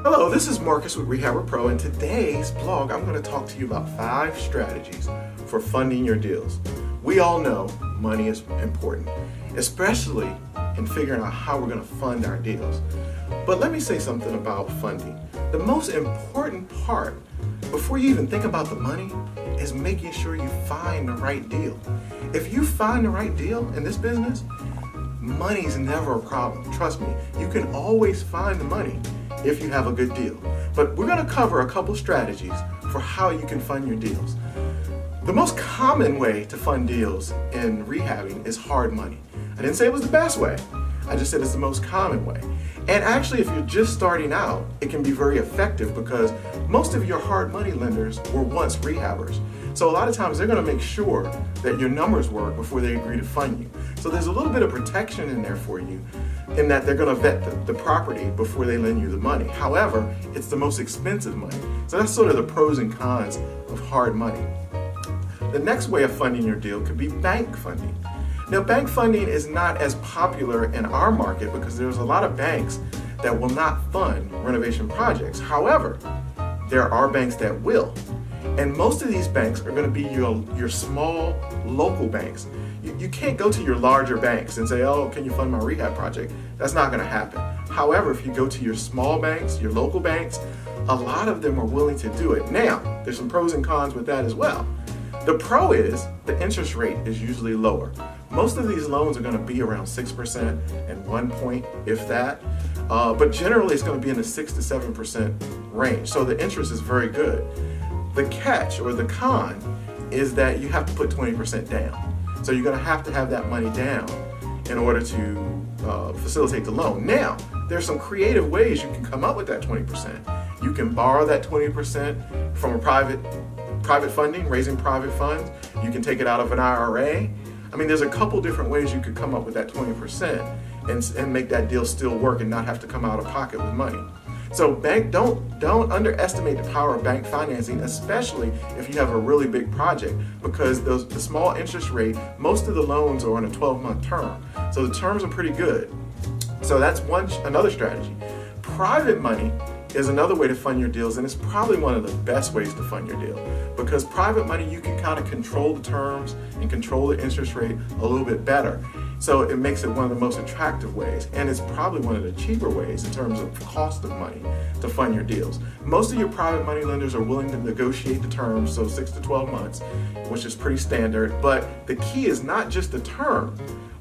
Hello, this is Marcus with Rehabber Pro, and today's blog I'm going to talk to you about 5 strategies for funding your deals. We all know money is important, especially in figuring out how we're going to fund our deals. But let me say something about funding. The most important part before you even think about the money is making sure you find the right deal. If you find the right deal in this business, money's never a problem. Trust me, you can always find the money if you have a good deal. But we're going to cover a couple strategies for how you can fund your deals. The most common way to fund deals in rehabbing is hard money. I didn't say it was the best way. I just said it's the most common way. And actually, if you're just starting out, it can be very effective because most of your hard money lenders were once rehabbers. So a lot of times they're going to make sure that your numbers work before they agree to fund you. So there's a little bit of protection in there for you in that they're going to vet the property before they lend you the money. However, it's the most expensive money. So that's sort of the pros and cons of hard money. The next way of funding your deal could be bank funding. Now, bank funding is not as popular in our market because there's a lot of banks that will not fund renovation projects. However, there are banks that will. And most of these banks are going to be your small local banks. You can't go to your larger banks and say, oh, can you fund my rehab project? That's not going to happen. However, if you go to your small banks, your local banks, a lot of them are willing to do it. Now, there's some pros and cons with that as well. The pro is the interest rate is usually lower. Most of these loans are going to be around 6% and 1 point, if that. But generally, it's going to be in the 6 to 7% range. So the interest is very good. The catch or the con is that you have to put 20% down. So you're going to have that money down in order to facilitate the loan. Now, there's some creative ways you can come up with that 20%. You can borrow that 20% from a private funding, raising private funds. You can take it out of an IRA. I mean, there's a couple different ways you could come up with that 20% and make that deal still work and not have to come out of pocket with money. So don't underestimate the power of bank financing, especially if you have a really big project, because the small interest rate, most of the loans are on a 12-month term. So the terms are pretty good. So that's another strategy. Private money is another way to fund your deals, and it's probably one of the best ways to fund your deal, because private money, you can kind of control the terms and control the interest rate a little bit better. So it makes it one of the most attractive ways, and it's probably one of the cheaper ways in terms of cost of money to fund your deals. Most of your private money lenders are willing to negotiate the terms, so 6 to 12 months, which is pretty standard. But the key is not just the term,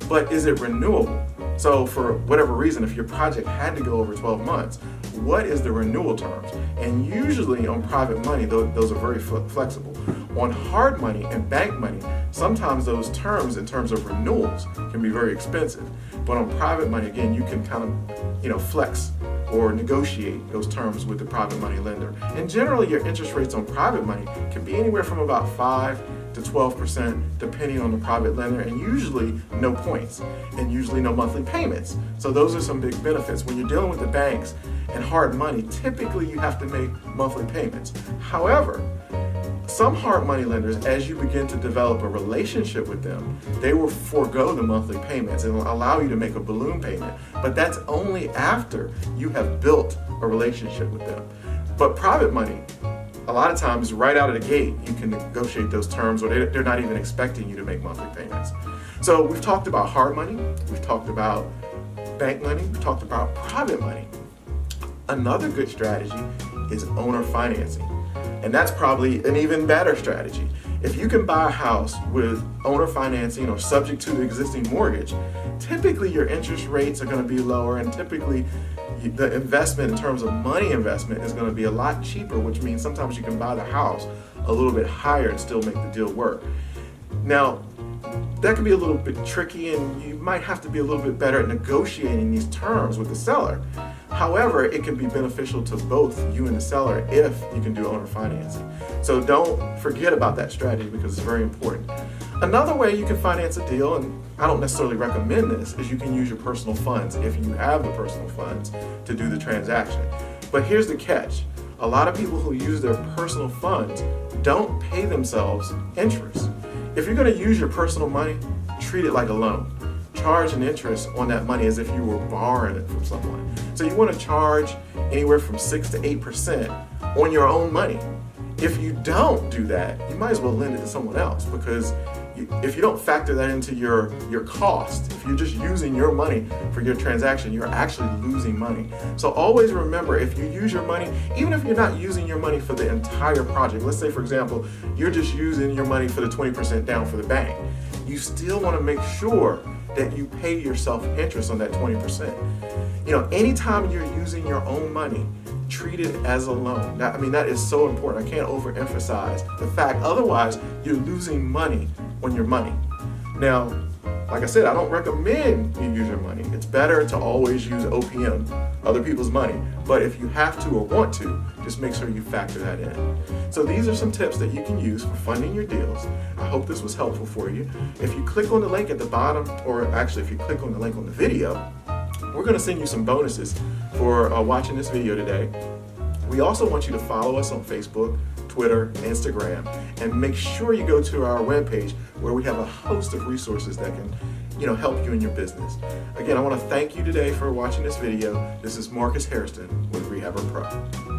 but is it renewable? So for whatever reason, if your project had to go over 12 months, what is the renewal terms? And usually on private money, those are very flexible. On hard money and bank money, sometimes those terms in terms of renewals can be very expensive. But on private money, again, you can kind of, flex or negotiate those terms with the private money lender. And generally, your interest rates on private money can be anywhere from about 5 to 12%, depending on the private lender, and usually no points, and usually no monthly payments. So those are some big benefits. When you're dealing with the banks and hard money, typically you have to make monthly payments. However, some hard money lenders, as you begin to develop a relationship with them, they will forego the monthly payments and will allow you to make a balloon payment. But that's only after you have built a relationship with them. But private money, a lot of times right out of the gate, you can negotiate those terms, or they're not even expecting you to make monthly payments. So we've talked about hard money, we've talked about bank money, we've talked about private money. Another good strategy is owner financing. And that's probably an even better strategy. If you can buy a house with owner financing or subject to the existing mortgage, typically your interest rates are going to be lower, and typically the investment in terms of money investment is going to be a lot cheaper, which means sometimes you can buy the house a little bit higher and still make the deal work. Now, that can be a little bit tricky, and you might have to be a little bit better at negotiating these terms with the seller. However, it can be beneficial to both you and the seller if you can do owner financing. So don't forget about that strategy because it's very important. Another way you can finance a deal, and I don't necessarily recommend this, is you can use your personal funds if you have the personal funds to do the transaction. But here's the catch. A lot of people who use their personal funds don't pay themselves interest. If you're going to use your personal money, treat it like a loan. Charge an interest on that money as if you were borrowing it from someone. So you want to charge anywhere from 6 to 8% on your own money. If you don't do that, you might as well lend it to someone else, because if you don't factor that into your cost, if you're just using your money for your transaction, you're actually losing money. So always remember, if you use your money, even if you're not using your money for the entire project, let's say for example, you're just using your money for the 20% down for the bank, you still want to make sure that you pay yourself interest on that 20%. Anytime you're using your own money, treat it as a loan. That is so important. I can't overemphasize the fact, otherwise you're losing money on your money. Now, like I said, I don't recommend you use your money. It's better to always use OPM, other people's money. But if you have to or want to, just make sure you factor that in. So these are some tips that you can use for funding your deals. I hope this was helpful for you. If you click on the link at the bottom, or actually if you click on the link on the video, we're going to send you some bonuses for watching this video today. We also want you to follow us on Facebook, Twitter, Instagram, and make sure you go to our webpage where we have a host of resources that can help you in your business. Again, I want to thank you today for watching this video. This is Marcus Hairston with Rehabber Pro.